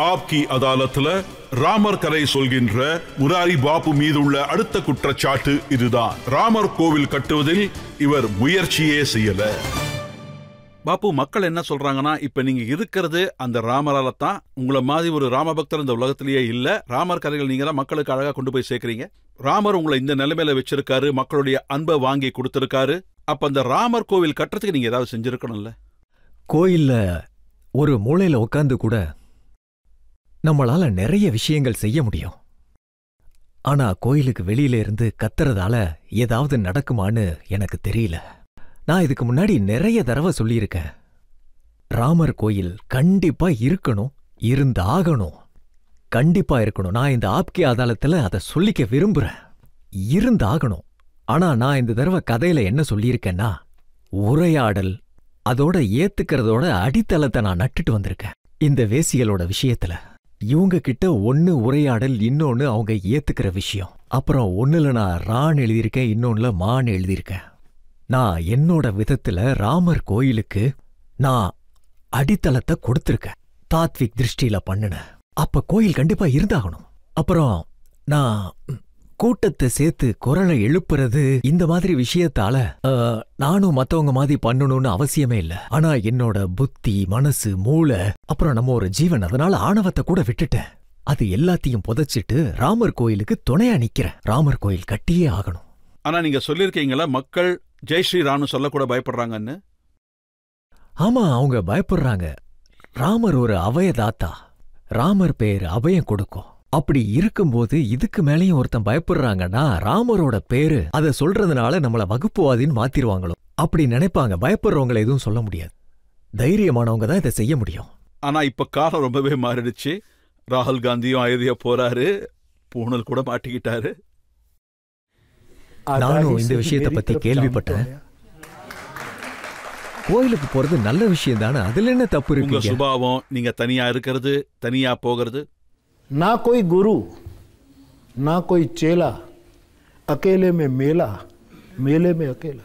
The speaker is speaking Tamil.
ஆப்கி அதாலத்துல ராமர் கதை சொல்கின்ற முராரி பாபு மீதுள்ள அடுத்த குற்றச்சாட்டு இதுதான். ராமர் கோவில் கட்டுவதில் இவர் முயற்சியே செய்யல. பாபு, மக்கள் என்ன சொல்றாங்கன்னா, இப்ப நீங்க இருக்கிறது அந்த ராமரால தான். உங்களை மாதிரி ஒரு ராமபக்தர் இந்த உலகத்திலேயே இல்ல. ராமர் கதைகள் நீங்க தான் மக்களுக்கு அழகா கொண்டு போய் சேர்க்கறீங்க. ராமர் உங்களை இந்த நிலைமையில வச்சிருக்காரு, மக்களுடைய அன்பை வாங்கி கொடுத்திருக்காரு. அப்ப அந்த ராமர் கோவில் கட்டுறதுக்கு நீங்க ஏதாவது செஞ்சிருக்கணும்ல? கோயில்ல ஒரு மூலையில உட்கார்ந்து கூட நம்மளால நிறைய விஷயங்கள் செய்ய முடியும். ஆனா கோயிலுக்கு வெளியில இருந்து கத்துறதால ஏதாவது நடக்குமான்னு எனக்கு தெரியல. நான் இதுக்கு முன்னாடி நிறைய தடவை சொல்லியிருக்கேன், ராமர் கோயில் கண்டிப்பா இருக்கணும், இருந்தாகணும், கண்டிப்பா இருக்கணும். நான் இந்த ஆப்கி அதாலத்துல அதை சொல்லிக்க விரும்புறேன், இருந்தாகணும். ஆனா நான் இந்த தடவை கதையில என்ன சொல்லியிருக்கேன்னா, உரையாடல் அதோட ஏத்துக்கிறதோட அடித்தளத்தை நான் நட்டுட்டு வந்திருக்கேன். இந்த வேசிகளோட விஷயத்துல இவங்க கிட்ட ஒன்னு உரையாடல், இன்னொன்னு அவங்க ஏத்துக்கிற விஷயம். அப்புறம் ஒன்னுல நான் ரான் எழுதியிருக்கேன், இன்னொன்னுல மான் எழுதியிருக்கேன். நான் என்னோட விதத்துல ராமர் கோயிலுக்கு நான் அடித்தளத்தை கொடுத்திருக்கேன், தாத்விக் திருஷ்டியில பண்ணுனேன். அப்ப கோயில் கண்டிப்பா இருந்தாகணும். அப்புறம் நான் கூட்டத்தை சேர்த்து குரலை எழுப்புறது, இந்த மாதிரி விஷயத்தால நானும் மத்தவங்க மாதிரி பண்ணணும்னு அவசியமே இல்ல. ஆனா என்னோட புத்தி, மனசு, மூளை, அப்புறம் நம்ம ஒரு ஜீவன், அதனால ஆணவத்தை கூட விட்டுட்டேன். அது எல்லாத்தையும் புதைச்சிட்டு ராமர் கோயிலுக்கு துணையா நிக்கிறேன். ராமர் கோயில் கட்டியே ஆகணும். ஆனா நீங்க சொல்லிருக்கீங்களா, மக்கள் ஜெய் ஸ்ரீராம் சொல்லக்கூட பயப்படுறாங்கன்னு? ஆமா, அவங்க பயப்படுறாங்க. ராமர் ஒரு அபயதாத்தா, ராமர் பேர் அபயம் கொடுக்கும். அப்படி இருக்கும்போது இதுக்கு மேலேயும் ஒருத்தன் பயப்படுறாங்கன்னா, ராமரோட பேரு அதை சொல்றதுனால நம்மள வகுப்புவாதின்னு மாத்திருவாங்களோ அப்படி நினைப்பாங்க. பயப்படுறவங்களை எதுவும் சொல்ல முடியாது, தைரியமானவங்க தான் இதை செய்ய முடியும். ஆனா இப்ப காலம் ரொம்பவே மாறிடுச்சு. ராகுல் காந்தியும் அயோத்தியா போறாரு, பூனல் கூட மாட்டிக்கிட்டாரு. நானும் இந்த விஷயத்தை பத்தி கேள்விப்பட்டேன். கோயிலுக்கு போறது நல்ல விஷயம் தானே, அதுல என்ன தப்பு இருக்கு? உங்க சுபாவம், நீங்க தனியா இருக்கிறது, தனியா போகிறது. ना कोई गुरु ना कोई चेला, अकेले में मेला, मेले में अकेला.